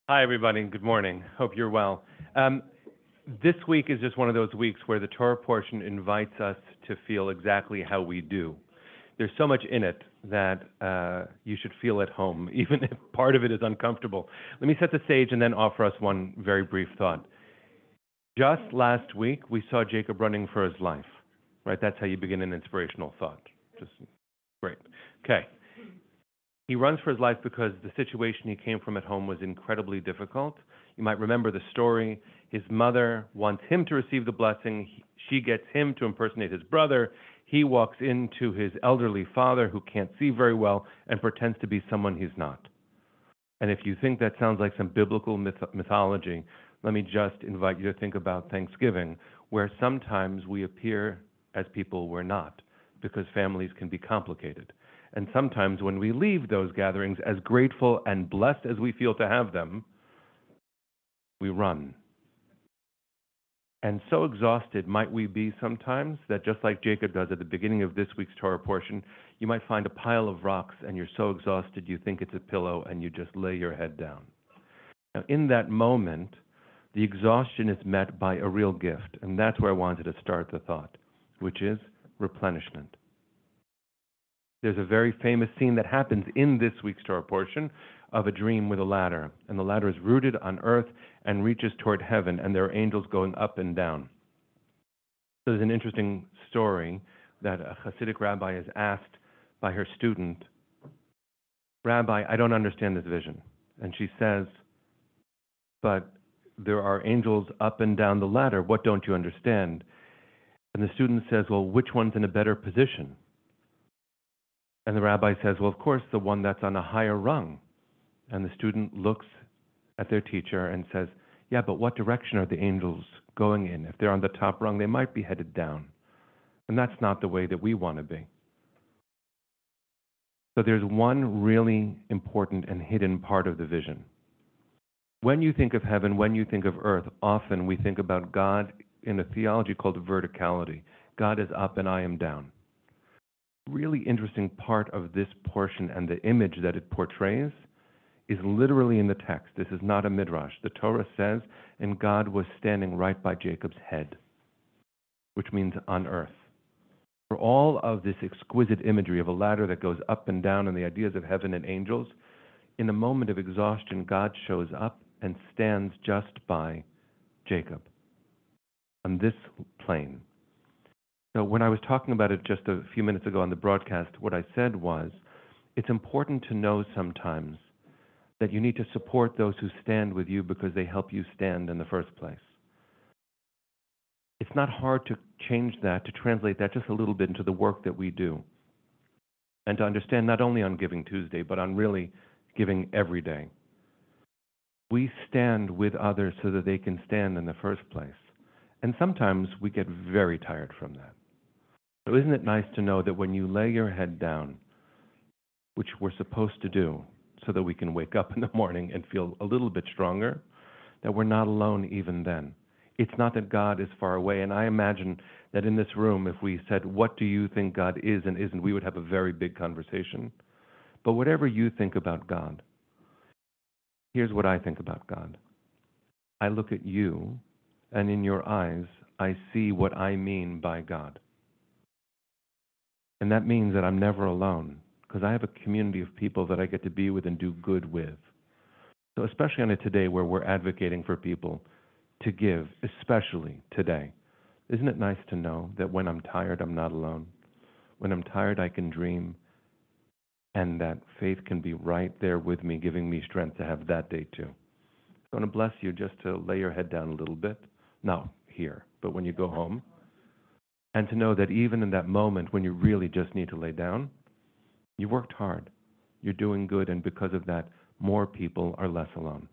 Hi, everybody. Good morning. Hope you're well. This week is just one of those weeks where the Torah portion invites us to feel exactly how we do. There's so much in it that you should feel at home, even if part of it is uncomfortable. Let me set the stage and then offer us one very brief thought. Just last week, we saw Jacob running for his life, right? That's how you begin an inspirational thought. Just great. Okay. He runs for his life because the situation he came from at home was incredibly difficult. You might remember the story. His mother wants him to receive the blessing. She gets him to impersonate his brother. He walks into his elderly father, who can't see very well, and pretends to be someone he's not. And if you think that sounds like some biblical mythology, let me just invite you to think about Thanksgiving, where sometimes we appear as people we're not, because families can be complicated. And sometimes when we leave those gatherings, as grateful and blessed as we feel to have them, we run. And so exhausted might we be sometimes that just like Jacob does at the beginning of this week's Torah portion, you might find a pile of rocks and you're so exhausted you think it's a pillow and you just lay your head down. Now, in that moment, the exhaustion is met by a real gift, and that's where I wanted to start the thought, which is replenishment. There's a very famous scene that happens in this week's Torah portion of a dream with a ladder. And the ladder is rooted on earth and reaches toward heaven, and there are angels going up and down. So there's an interesting story that a Hasidic rabbi is asked by her student, "Rabbi, I don't understand this vision." And she says, "But there are angels up and down the ladder. What don't you understand?" And the student says, "Well, which one's in a better position?" And the rabbi says, "Well, of course, the one that's on a higher rung." And the student looks at their teacher and says, "Yeah, but what direction are the angels going in? If they're on the top rung, they might be headed down. And that's not the way that we want to be." So there's one really important and hidden part of the vision. When you think of heaven, when you think of earth, often we think about God in a theology called verticality. God is up and I am down. Really interesting part of this portion and the image that it portrays is literally in the text. This is not a midrash. The Torah says, and God was standing right by Jacob's head, which means on earth. For all of this exquisite imagery of a ladder that goes up and down and the ideas of heaven and angels, in a moment of exhaustion, God shows up and stands just by Jacob on this plane. So when I was talking about it just a few minutes ago on the broadcast, what I said was, it's important to know sometimes that you need to support those who stand with you because they help you stand in the first place. It's not hard to change that, to translate that just a little bit into the work that we do, and to understand not only on Giving Tuesday, but on really giving every day. We stand with others so that they can stand in the first place. And sometimes we get very tired from that. So isn't it nice to know that when you lay your head down, which we're supposed to do so that we can wake up in the morning and feel a little bit stronger, that we're not alone even then. It's not that God is far away. And I imagine that in this room, if we said, what do you think God is and isn't, we would have a very big conversation. But whatever you think about God, here's what I think about God. I look at you, and in your eyes, I see what I mean by God. And that means that I'm never alone, because I have a community of people that I get to be with and do good with. So especially on a today where we're advocating for people to give, especially today, isn't it nice to know that when I'm tired, I'm not alone? When I'm tired, I can dream, and that faith can be right there with me, giving me strength to have that day too. So I want to bless you just to lay your head down a little bit, not here, but when you go home, and to know that even in that moment when you really just need to lay down, you worked hard, you're doing good, and because of that, more people are less alone.